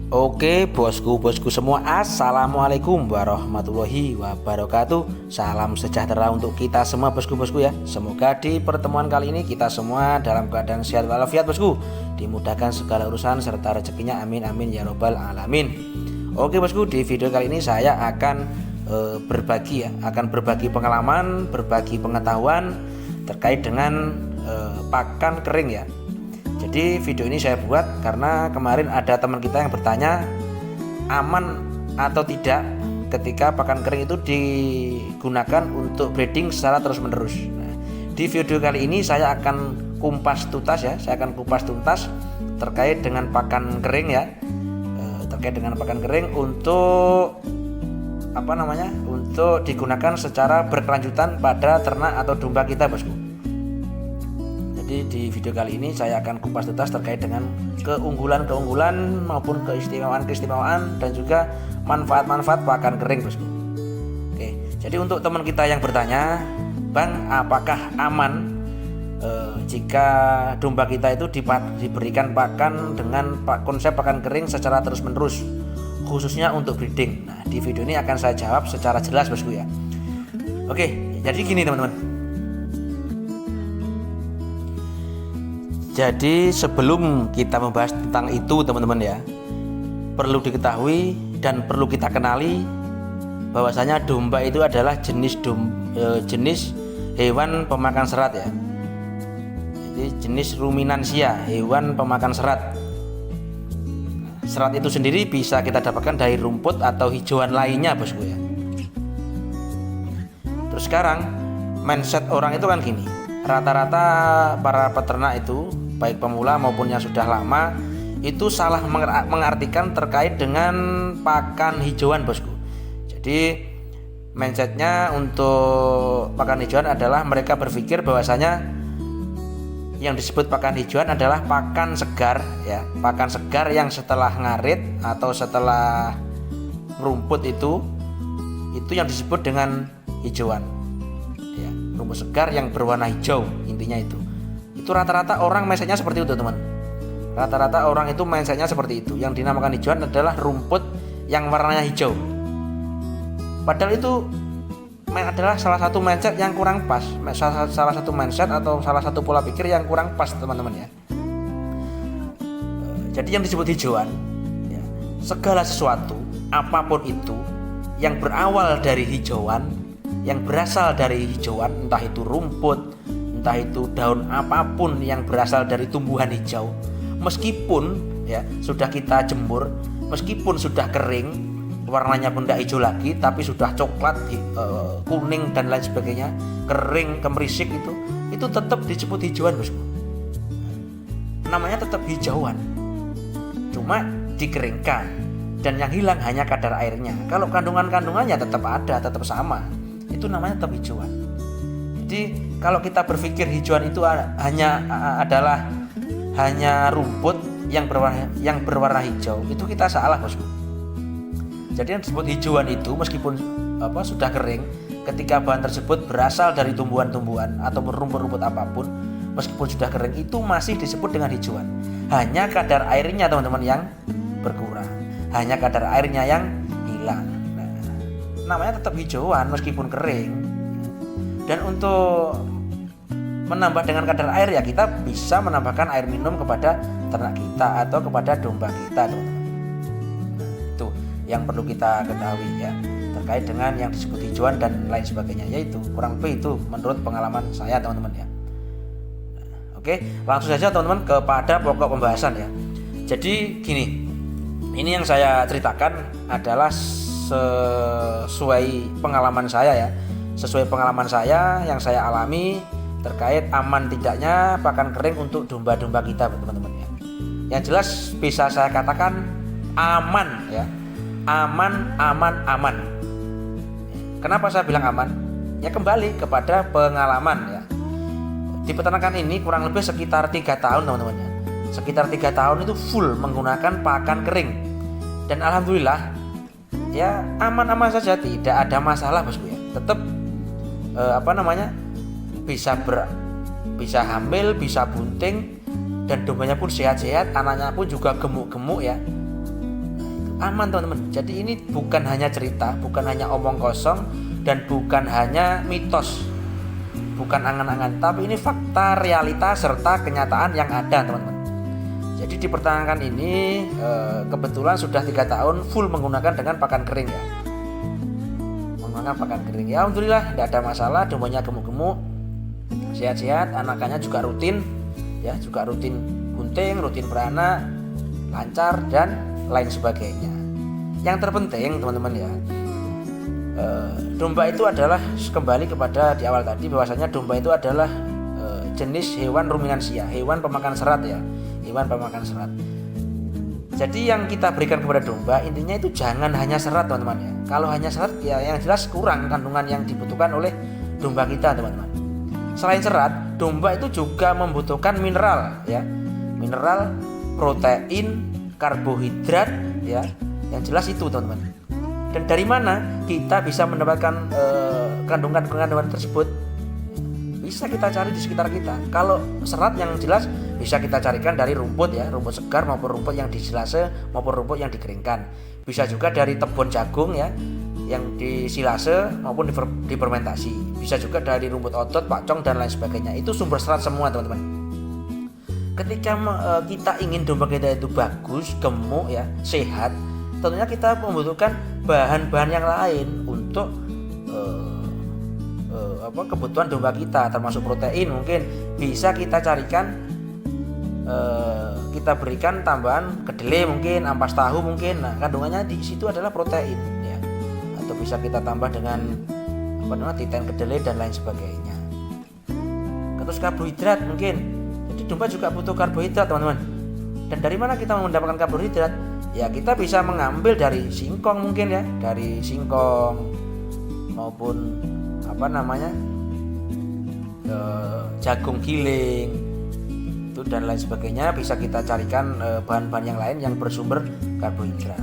Oke bosku semua, assalamualaikum warahmatullahi wabarakatuh. Salam sejahtera untuk kita semua bosku ya. Semoga di pertemuan kali ini kita semua dalam keadaan sehat walafiat bosku, dimudahkan segala urusan serta rezekinya, amin amin ya robbal alamin. Oke bosku, di video kali ini saya akan berbagi pengalaman, berbagi pengetahuan terkait dengan pakan kering ya. Jadi video ini saya buat karena kemarin ada teman kita yang bertanya aman atau tidak ketika pakan kering itu digunakan untuk breeding secara terus menerus. Nah, di video kali ini saya akan kupas tuntas ya, terkait dengan pakan kering ya, untuk untuk digunakan secara berkelanjutan pada ternak atau domba kita bosku. Jadi di video kali ini saya akan kupas tuntas terkait dengan keunggulan maupun keistimewaan dan juga manfaat pakan kering bosku. Oke, jadi untuk teman kita yang bertanya, Bang, apakah aman jika domba kita itu diberikan pakan dengan konsep pakan kering secara terus menerus, khususnya untuk breeding? Nah, di video ini akan saya jawab secara jelas bosku ya. Oke, jadi gini teman-teman. Jadi sebelum kita membahas tentang itu teman-teman ya, perlu diketahui dan perlu kita kenali bahwasanya domba itu adalah jenis hewan pemakan serat ya. Jadi jenis ruminansia, hewan pemakan serat. Serat itu sendiri bisa kita dapatkan dari rumput atau hijauan lainnya bosku ya. Terus sekarang mindset orang itu kan gini, rata-rata para peternak itu baik pemula maupun yang sudah lama itu salah mengartikan terkait dengan pakan hijauan bosku. Jadi mindsetnya untuk pakan hijauan adalah mereka berpikir bahwasanya yang disebut pakan hijauan adalah pakan segar ya, pakan segar yang setelah ngarit atau setelah rumput itu yang disebut dengan hijauan ya, rumput segar yang berwarna hijau, intinya itu rata-rata orang mindsetnya seperti itu teman. Rata-rata orang itu mindsetnya seperti itu. Yang dinamakan hijauan adalah rumput yang warnanya hijau. Padahal itu adalah salah satu mindset yang kurang pas, salah satu mindset atau salah satu pola pikir yang kurang pas teman-teman ya. Jadi yang disebut hijauan ya, segala sesuatu apapun itu yang berawal dari hijauan, yang berasal dari hijauan, entah itu rumput, entah itu daun apapun yang berasal dari tumbuhan hijau, meskipun ya sudah kita jemur, meskipun sudah kering, warnanya pun tidak hijau lagi tapi sudah coklat, kuning dan lain sebagainya, kering, kemerisik, itu tetap disebut hijauan bosku. Namanya tetap hijauan, cuma dikeringkan dan yang hilang hanya kadar airnya. Kalau kandungannya tetap ada, tetap sama, itu namanya tetap hijauan. Jadi kalau kita berpikir hijauan itu adalah rumput yang berwarna hijau, itu kita salah bosku. Jadi yang disebut hijauan itu meskipun sudah kering, ketika bahan tersebut berasal dari tumbuhan-tumbuhan atau rumput-rumput apapun, meskipun sudah kering itu masih disebut dengan hijauan. Hanya kadar airnya teman-teman yang berkurang, hanya kadar airnya yang hilang. Nah, namanya tetap hijauan meskipun kering. Dan untuk menambah dengan kadar air ya, kita bisa menambahkan air minum kepada ternak kita atau kepada domba kita teman-teman. Itu yang perlu kita ketahui ya, terkait dengan yang disebut hijauan dan lain sebagainya, yaitu kurang lebih itu menurut pengalaman saya teman-teman ya. Oke, langsung saja teman-teman kepada pokok pembahasan ya. Jadi gini, ini yang saya ceritakan adalah sesuai pengalaman saya ya, sesuai pengalaman saya yang saya alami terkait aman tidaknya pakan kering untuk domba-domba kita teman-teman ya. Yang jelas bisa saya katakan aman ya, aman. Kenapa saya bilang aman? Ya kembali kepada pengalaman ya. Di peternakan ini kurang lebih sekitar 3 tahun teman-teman ya. Sekitar 3 tahun itu full menggunakan pakan kering. Dan alhamdulillah ya aman-aman saja, tidak ada masalah bosku ya. Tetap bisa hamil, bisa bunting, dan dombanya pun sehat-sehat, anaknya pun juga gemuk-gemuk ya. aman teman-teman. Jadi ini bukan hanya cerita, bukan hanya omong kosong, dan bukan hanya mitos, bukan angan-angan, tapi ini fakta, realita, serta kenyataan yang ada teman-teman. Jadi di peternakan ini kebetulan sudah 3 tahun full menggunakan dengan pakan kering ya. Menggunakan pakan kering ya, alhamdulillah tidak ada masalah. Dombanya gemuk-gemuk, sehat-sehat, anakannya juga rutin ya, juga rutin gunting, rutin beranak, lancar dan lain sebagainya. Yang terpenting teman-teman ya, domba itu adalah, kembali kepada di awal tadi, bahwasanya domba itu adalah jenis hewan ruminansia, hewan pemakan serat ya, hewan pemakan serat. Jadi yang kita berikan kepada domba intinya itu jangan hanya serat teman-teman ya. Kalau hanya serat ya yang jelas kurang kandungan yang dibutuhkan oleh domba kita teman-teman. Selain serat, domba itu juga membutuhkan mineral ya, mineral, protein, karbohidrat ya, yang jelas itu teman-teman. Dan dari mana kita bisa mendapatkan kandungan-kandungan tersebut? Bisa kita cari di sekitar kita. Kalau serat yang jelas bisa kita carikan dari rumput ya, rumput segar maupun rumput yang disilase maupun rumput yang dikeringkan. Bisa juga dari tebon jagung ya, yang disilase maupun difermentasi. Bisa juga dari rumput otot, pakcong dan lain sebagainya. Itu sumber serat semua teman-teman. Ketika kita ingin domba kita itu bagus, gemuk ya, sehat, tentunya kita membutuhkan bahan-bahan yang lain untuk kebutuhan domba kita, termasuk protein. Mungkin bisa kita carikan, kita berikan tambahan kedelai mungkin, ampas tahu mungkin. Nah, kandungannya di situ adalah protein ya. Atau bisa kita tambah dengan titen kedelai dan lain sebagainya. Terus karbohidrat mungkin. Jadi domba juga butuh karbohidrat teman-teman. Dan dari mana kita mendapatkan karbohidrat? Ya kita bisa mengambil dari singkong mungkin ya, dari singkong maupun jagung giling itu dan lain sebagainya. Bisa kita carikan bahan-bahan yang lain yang bersumber karbohidrat.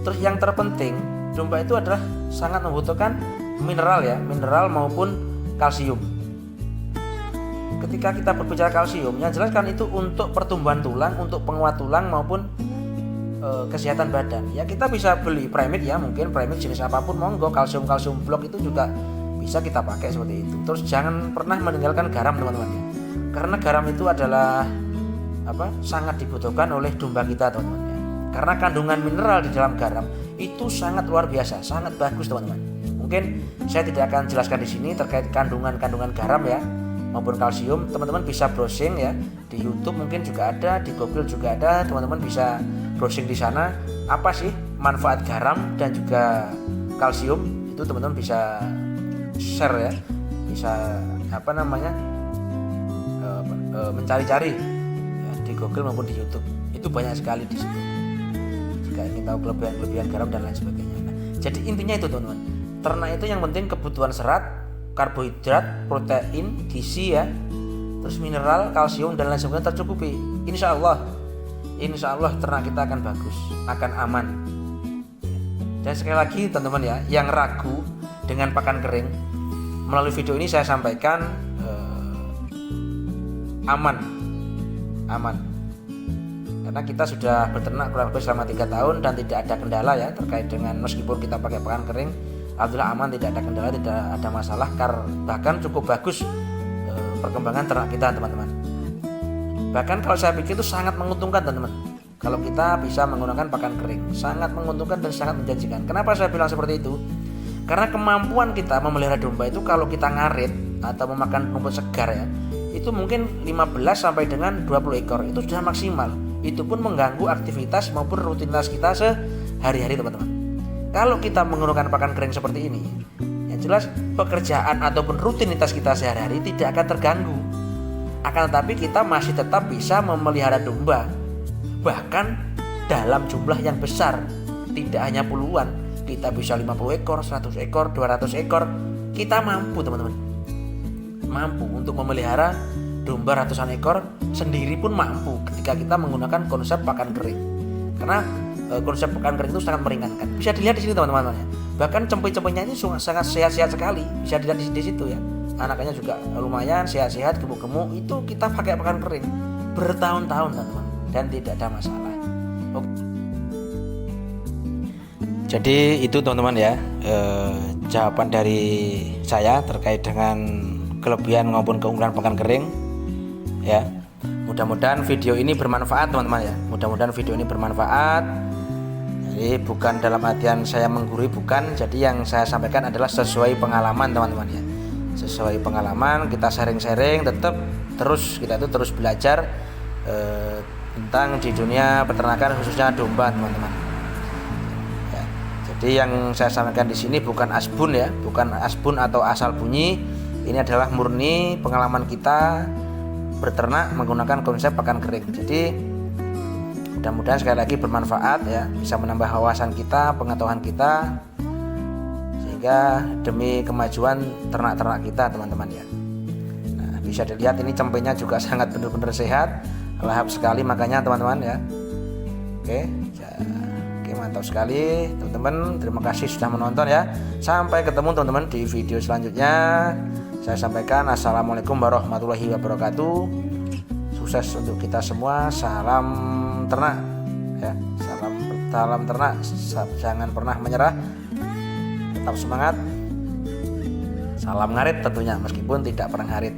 Terus yang terpenting, domba itu adalah sangat membutuhkan mineral ya, mineral maupun kalsium. Ketika kita berbicara kalsium, yang jelas kan itu untuk pertumbuhan tulang, untuk penguat tulang maupun kesehatan badan. Ya kita bisa beli premix ya, mungkin premix jenis apapun monggo, kalsium blok itu juga bisa kita pakai seperti itu. Terus jangan pernah meninggalkan garam teman-teman ya. Karena garam itu adalah sangat dibutuhkan oleh domba kita teman-teman ya. Karena kandungan mineral di dalam garam itu sangat luar biasa, sangat bagus teman-teman. Mungkin saya tidak akan jelaskan di sini terkait kandungan garam ya maupun kalsium. Teman-teman bisa browsing ya di YouTube, mungkin juga ada, di Google juga ada. Teman-teman bisa browsing di sana apa sih manfaat garam dan juga kalsium. Itu teman-teman bisa share ya, bisa mencari-cari ya, di Google maupun di YouTube. Itu banyak sekali di situ. Jika ingin tahu kelebihan garam dan lain sebagainya. Nah, jadi intinya itu teman-teman. Ternak itu yang penting kebutuhan serat, karbohidrat, protein, gizi ya, terus mineral, kalsium dan lain sebagainya tercukupi. Insya Allah ternak kita akan bagus, akan aman. Dan sekali lagi teman-teman ya, yang ragu dengan pakan kering, melalui video ini saya sampaikan aman. Karena kita sudah berternak kurang lebih selama 3 tahun dan tidak ada kendala ya terkait dengan, meskipun kita pakai pakan kering, alhamdulillah aman, tidak ada kendala, tidak ada masalah, bahkan cukup bagus perkembangan ternak kita teman-teman. Bahkan kalau saya pikir itu sangat menguntungkan teman-teman. Kalau kita bisa menggunakan pakan kering, sangat menguntungkan dan sangat menjanjikan. Kenapa saya bilang seperti itu? Karena kemampuan kita memelihara domba itu kalau kita ngarit atau memakan rumput segar ya, itu mungkin 15 sampai dengan 20 ekor itu sudah maksimal. Itu pun mengganggu aktivitas maupun rutinitas kita sehari-hari teman-teman. Kalau kita menggunakan pakan kering seperti ini, yang jelas pekerjaan ataupun rutinitas kita sehari-hari tidak akan terganggu. Akan tetapi kita masih tetap bisa memelihara domba, bahkan dalam jumlah yang besar, tidak hanya puluhan. Kita bisa 50 ekor, 100 ekor, 200 ekor. Kita mampu teman-teman, mampu untuk memelihara domba ratusan ekor sendiri pun mampu ketika kita menggunakan konsep pakan kering. Karena konsep pakan kering itu sangat meringankan. Bisa dilihat di sini teman-teman ya. Bahkan cempe-cempenya ini sangat sehat-sehat sekali. Bisa dilihat di situ ya. Anakannya juga lumayan sehat-sehat, gemuk-gemuk. Itu kita pakai pakan kering bertahun-tahun teman-teman dan tidak ada masalah. Oke. Jadi itu teman-teman ya, jawaban dari saya terkait dengan kelebihan maupun keunggulan pakan kering ya. Mudah-mudahan video ini bermanfaat teman-teman ya. Mudah-mudahan video ini bermanfaat. Jadi bukan dalam artian saya menggurui, bukan. Jadi yang saya sampaikan adalah sesuai pengalaman teman-teman ya. Sesuai pengalaman, kita sharing-sharing, tetap kita itu terus belajar tentang di dunia peternakan khususnya domba teman-teman. Ya, jadi yang saya sampaikan di sini bukan asbun ya, bukan asbun atau asal bunyi. Ini adalah murni pengalaman kita berternak menggunakan konsep pakan kering. Jadi mudah-mudahan sekali lagi bermanfaat ya, bisa menambah wawasan kita, pengetahuan kita, sehingga demi kemajuan ternak-ternak kita teman-teman ya. Nah, bisa dilihat ini cempenya juga sangat benar-benar sehat, lahap sekali makanya teman-teman ya. Oke, mantap sekali teman-teman. Terima kasih sudah menonton ya. Sampai ketemu teman-teman di video selanjutnya. Saya sampaikan assalamualaikum warahmatullahi wabarakatuh. Sukses untuk kita semua. Salam ternak ya. Salam ternak. Jangan pernah menyerah. Tetap semangat. Salam ngarit tentunya meskipun tidak pernah ngarit.